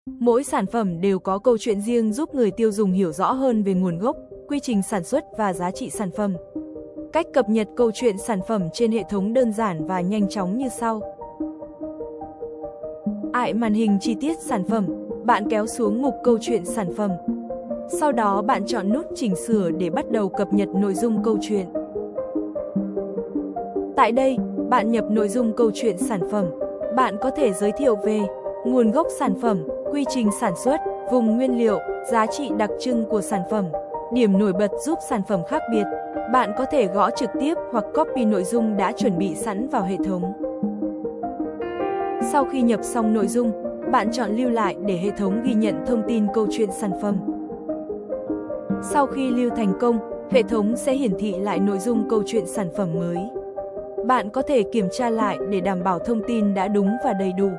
Mỗi sản phẩm đều có câu chuyện riêng giúp người tiêu dùng hiểu rõ hơn về nguồn gốc, quy trình sản xuất và giá trị sản phẩm. Cách cập nhật câu chuyện sản phẩm trên hệ thống đơn giản và nhanh chóng như sau. Tại màn hình chi tiết sản phẩm, bạn kéo xuống mục câu chuyện sản phẩm. Sau đó bạn chọn nút chỉnh sửa để bắt đầu cập nhật nội dung câu chuyện. Tại đây, bạn nhập nội dung câu chuyện sản phẩm. Bạn có thể giới thiệu về nguồn gốc sản phẩm, quy trình sản xuất, vùng nguyên liệu, giá trị đặc trưng của sản phẩm, điểm nổi bật giúp sản phẩm khác biệt. Bạn có thể gõ trực tiếp hoặc copy nội dung đã chuẩn bị sẵn vào hệ thống. Sau khi nhập xong nội dung, bạn chọn lưu lại để hệ thống ghi nhận thông tin câu chuyện sản phẩm. Sau khi lưu thành công, hệ thống sẽ hiển thị lại nội dung câu chuyện sản phẩm mới. Bạn có thể kiểm tra lại để đảm bảo thông tin đã đúng và đầy đủ.